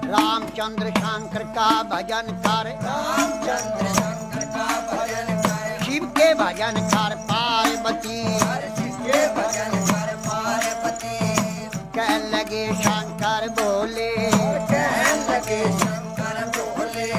रामचंद्र शंकर का भजन कर, रामचंद्र शंकर का भजन कर, शिव के भजन कर पार्वती। शिव के भजन कर पार्वती। कह लगे शंकर बोले, कहने लगे शंकर बोले,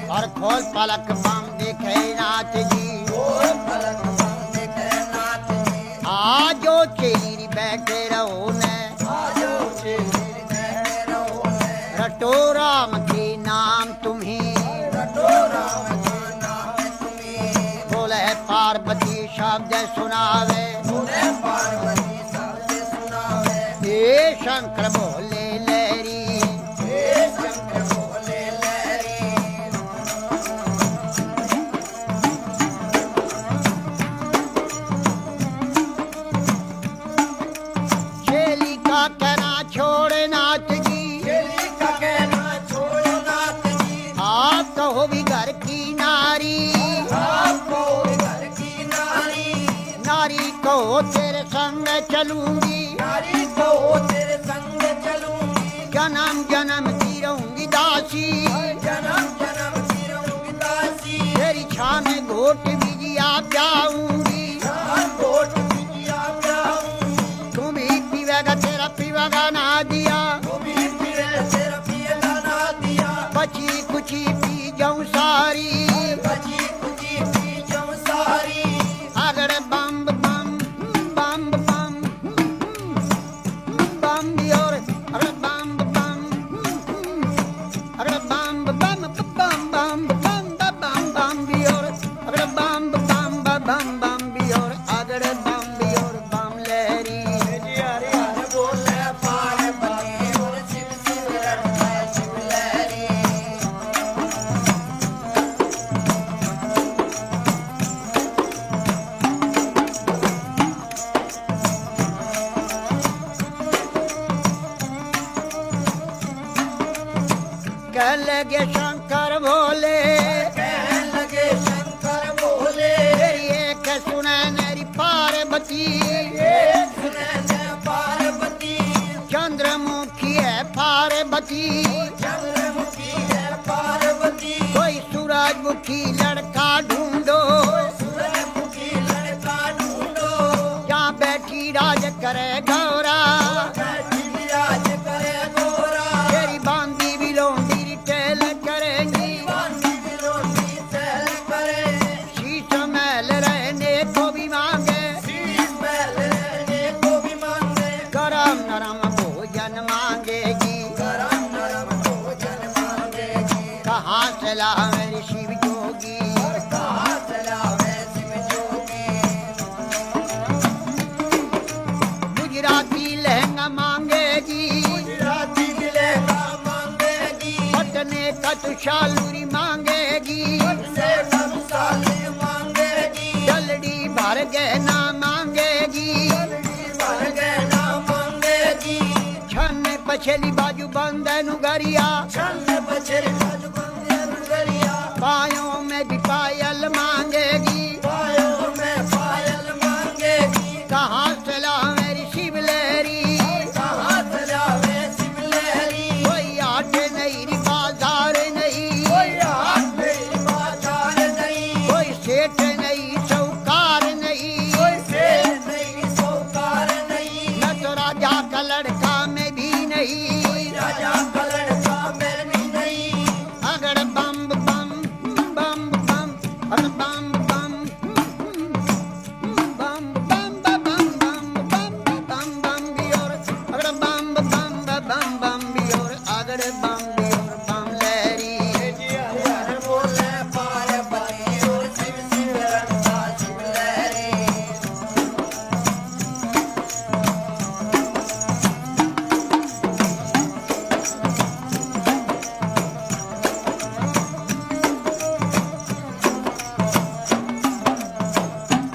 और खोल पलक बम देखे नाथ जी। खोल पलक बम देखे नाथ जी। आजो चेरी बैठे रहो ने, आजो चेरी बैठे रहो ने, रटो राम के नाम तुम्हें। रटो राम के नाम तुम्हें। बोले पार्वती शब्द सुनावे, बोले पार्वती शब्द सुनावे। हे शंकर बोले लहरी, हे शंकर बोले लहरी। चेली का कहना छोड़ नाथ जी। चेली का कहना छोड़ो नाथ जी। आप कहो भी घर की नारी, आपको घर की नारी, नारी कहो तेरे संग चलूंगी। नारी को तेरे संग चलूंगी। जन्म जन्म की रहूंगी दासी, जन्म जन्म की रहूंगी दासी। तेरी छान घोट बीजिया जाऊंगी। जान कोट बिटिया जाऊंगी। तुम ही पीवेगा तेरा पीवेगा ना दिया, तुम्ही फिरे तेरा पिएगा ना दिया। बची कुची पी जाऊं सारी। बची कुची पी जाऊं सारी। अगड़ बम बम बम बम बम और अगड़ बम बम अगड़ बम बम बम बम बम बम बम और अगड़ बम बम बम बम और अगड़ बम और बम लहरी। हरे हरे बोले पार्वती और शिव शिव रटता शिव लहरी। कह लगे शंकर बोले, कहने लगे शंकर बोले, तेरी एक सुने मेरी पार्वती। एक सुने ने पार्वती। चंद्रमुखी है पार्वती, चंद्रमुखी है पार्वती। कोई सूरजमुखी लड़का ढूंढो। सूरजमुखी लड़का ढूंढो। जहाँ बैठी राज करे गौरा, बैठी विराज करे गोरा। तेरी बांदी भी लोंडी टेल करेंगी। बांधी बिलोटी चल करे। शीश महल रहने को भी मांगे, शीश महल रहने को भी मांगे। गरम नरम भोजन मांगेगी। गरम नरम भोजन मांगेगी। कहाँ चला मेरी शिव जोगी, और कहाँ चला मैं शिव जोगी। गुजराती लहंगा मांगेगी। गुजराती लहंगा मांगेगी। पटने का तुषालूरी मांगेगी। से कमसाली मांगेगी। जलडी भर गहना मांगेगी। भर गहना मांगेगी। छन पछली बाजू बंदन गरिया, छल बछर बाजू बंदर गरिया। पायों में भी पायल मांगेगी। पायों में पायल मांगेगी। कहाँ चला मेरी शिव लहरी, कहाँ चला मैं शिव लहरी। कोई आट नहीं री बाजार नहीं, कोई हाथ में बाजार नहीं। कोई सेठ नहीं सौकार नहीं। कोई सेठ नहीं सौकार नहीं। न तो राजा का लड़का में भी नहीं। राजा का लड़का में भी नहीं। अगड़ बम बम बम बम अगड़ बम बम बम बम बम बम बम बम बम भी और अगड़ बम बम बम बम भी और अगड़ बम भी और बम लहरी। हरे हरे बोले पार्वती और शिव शिव रटता शिव लहरी।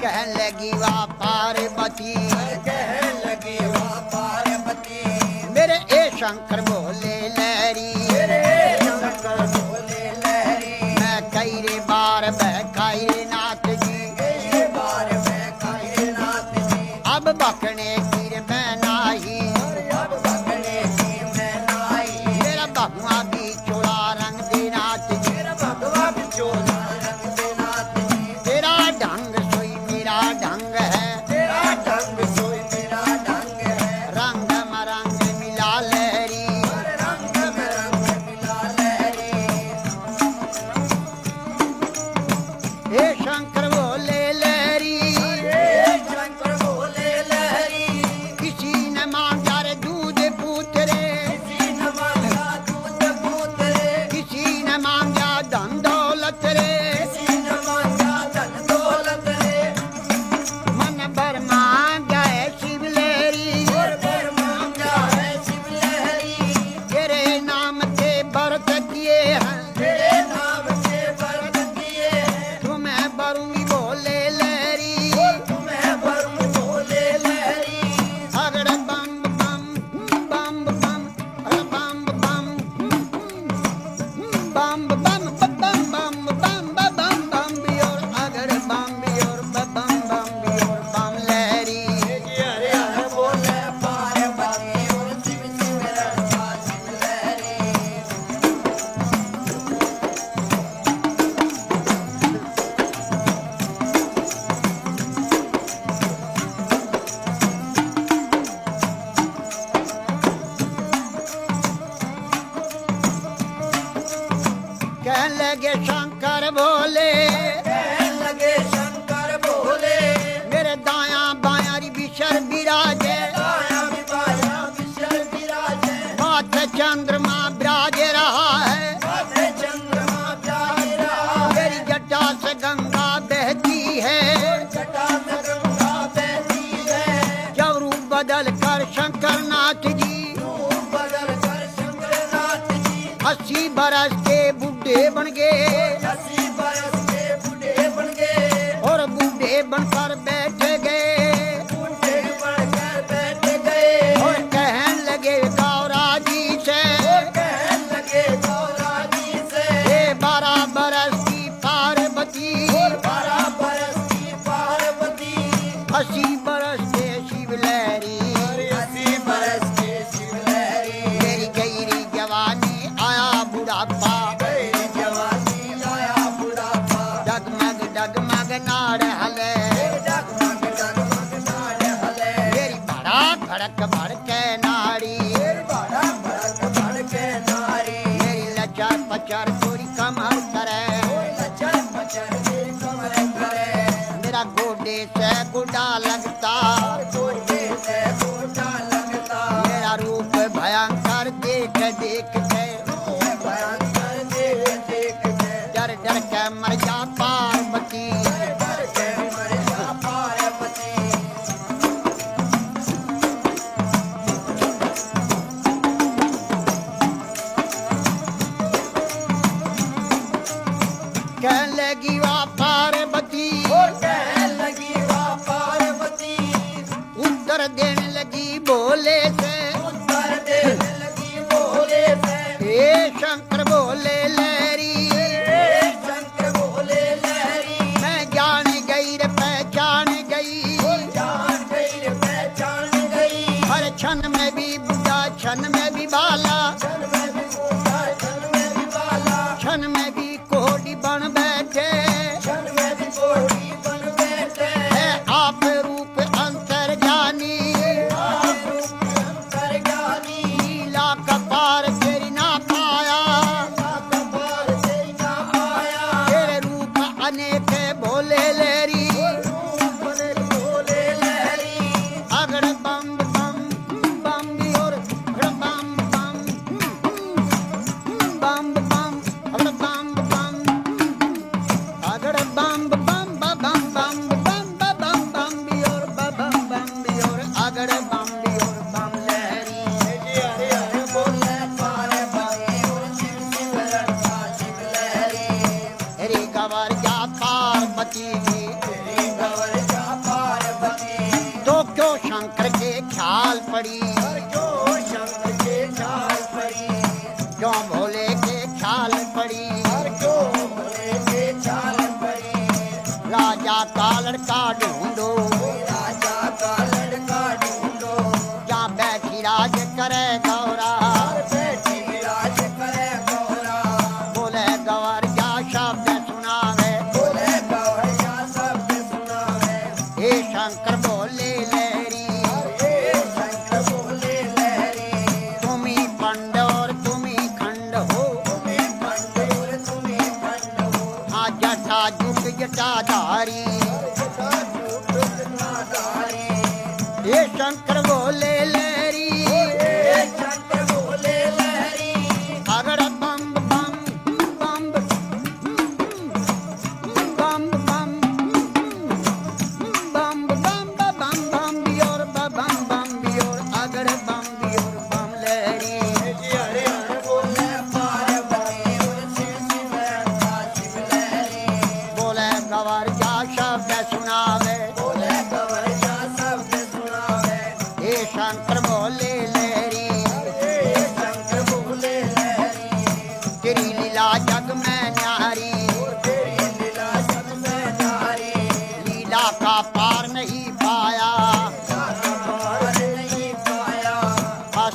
कहने लगी वाह पार्वती, कहने लगी वाह पार्वती। मेरे ए शंकर बोले लहरी। मेरे शंकर बोले लहरी। मैं कई रे बार बहकाई रे नाथ जी, ये बार मैं कायनात जी। अब भाखने कीर में नाही अब भगने की मैं नाई मेरा भगवा भी चोला रंग दे नाथ जी मेरा भगवा बिचोला रंग दे नाथ जी तेरा ढंग सोई मेरा ढंग है तेरा ढंग सोई मेरा ढंग है रंग मरंग मिला लहरी हर रंग में रंग मिला लहरी हे शंकर बोले लहरी हे शंकर बोले लहरी किसी ने मांगा रे दूध पूतरे किसी न मांगा दूध पूत रे किसी ने मांगा धन दौलत रे किसी न मांगा धन दौलत रे मन भर मांगा है शिव लहरी और पर मांगा है शिव लहरी तेरे नाम से व्रत किए हैं तेरे नाम से व्रत किए तुम्हें भरूंगी बोले लहरी तुम्हें वरुण बोले लहरी अगड़ बम बम बम बम अगड़ बम बम बम बम बम बम बम बम बम बियोर अगड़ बम बियोर बम बम बियोर बम लहरी हरे हरे बोले पार्वती और शिव शिव रड़का शिव लहरी कह लगे शंकर बोले कहने लगे शंकर बोले मेरे दाया बाया री बिशर बिराजे आया विवाया विशल विराजे माथे चंद्रमा विराज रहा है माथे चंद्रमा प्यारे रहा मेरी जटा से गंगा बहती है जटा से गंगा बहती है जब रूप बदल कर शंकर नाथ जी रूप बदल कर शंकरनाथ जी 80 बरस के बूढ़े बन गए 80 बरस के बूढ़े बन गए और बूढ़े बनकर बैठ गए बूढ़े बनकर बैठ गए और कहने लगे गौरा जी से कहने लगे गौरा जी से ये 12 बरस की पार्वती 12 बरस की पार्वती 80 बरस के शिव लहरी 80 बरस के शिव लहरी मेरी गहरी जवानी आया बुढ़ापा मेरी जवानी आया बुढ़ापा डगमग डगमग नाड़ हले डगमग डगमग नाड़ हले मेरी भड़क भड़क भड़के नाड़ी बड़ा भड़क भड़के नारी मेरी लचर पचर पूरी कमर करे लचर पचर मेरी कमर करे मेरा गोडे से गुडा लगता गोटे से गोटा लगता मेरा रूप भयंकर देख देख के भयंकर देख देख के डर डर के मर जा पार्वती डर के मर जा पार्वती कह लगी वाह पार्वती और कहने लगी वाह पार्वती उत्तर देने लगी बोले से उत्तर देने लगी बोले से हे शंकर बोले लहरी हे शंकर बोले लहरी मैं जान गई रे पहचान गई जान गई रे पहचान गई हर क्षण में भी बुढ़ा क्षण में भी बाला क्षण में भी बूढ़ा क्षण में भी बाला क्षण में भी कोहड़ी बन बैठे क्षण में भी कोठी बन बैठे है आप रूप अंतर जानी आप रूप अंतर ज्ञानी लीला कपार तेरी ना पाया कपाल तेरी ना पाया तेरे रूप अनेक भोले लहरी रूप बने बोले लहरी अगड़ बम बम बम भी और अगड़ बम बम बम बम अगड़ बम बम अगड़ बम बम बम बम बम बम बम भी और बम बम भी और अगड़ बम भी और बम लहरी हरे हरे बोले पार्वती और शिव शिव रड़का शिव लहरी रे गवर जा पार्वती तेरी गवर जा पार्वती तो क्यों शंकर के ख्याल पड़ी क्यों शंकर के चाल पड़ी क्यों भोले के ख्याल पड़ी क्यों भोले के चाल पड़ी राजा का लड़का ढूंढो राजा का लड़का करे गौरा बैठी विराज करे गौरा बोले गवर जा शब्द सुनावे बोले गौरिया शब्द सुनावे हे शंकर बोले लहरी हे शंकर बोले लहरी तुम्ही पंड और तुम्ही खंड हो तुम्हें खंड और तुम्हें खंड हो हाँ जटा जुट जटाधारी जटा झूठ जटाधारी हे शंकर बोले लहरी हे शंकर बोले लहरी अगर बम बम बम बम बम बम बम बम बम बियोर बम बम बियोर अगर बम बियोर बम लहरी हरे हर बोले पार्वती और शिव शिव रहता शिव लहरी बोले गवर जा शब्द सुनावे बोले गौरिया शब्द सुनावे हे शंकर बोले लहरी हे शंकर बोले लहरी तेरी लीला जग में न्यारी तेरी लीला सब में नारी लीला का पार नहीं पाया पार नहीं पाया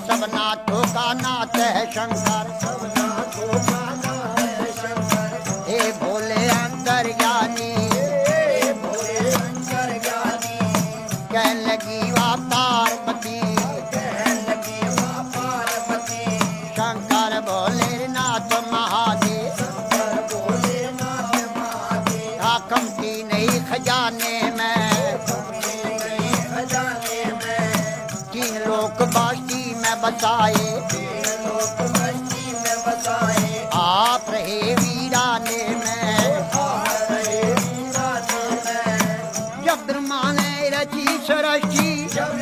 सब नाथों का नाथ है शंकर सबना को गाना है शंकर हे भोले अंतर्ज्ञानी हे भोले शंकर ज्ञानी कह लगी वा पार्वती कहने लगी माँ पार्वती शंकर भोले नाथ महादेव शंकर बोले नाथ महादेव कमती नहीं खजाने में खजाने में तीन लोक बास्ती में बसाए तीन लोक मस्ती में बसाए आप रहे वीराने में आ रहे वीराने में जब ब्रह्मा ने रची सरची जब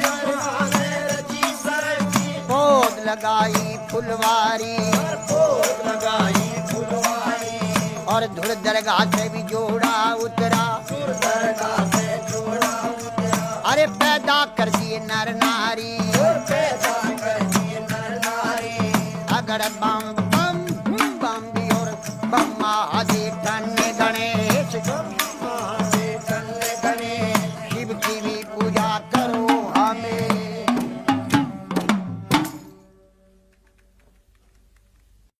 ने रची सरची पौध लगाई फुलवारी भोग लगाई फुलवारी और धुर दरगाह से भी जोड़ा उतरा दरगाह से जोड़ा उतरा अरे पैदा कर दिए नर नारी पैदा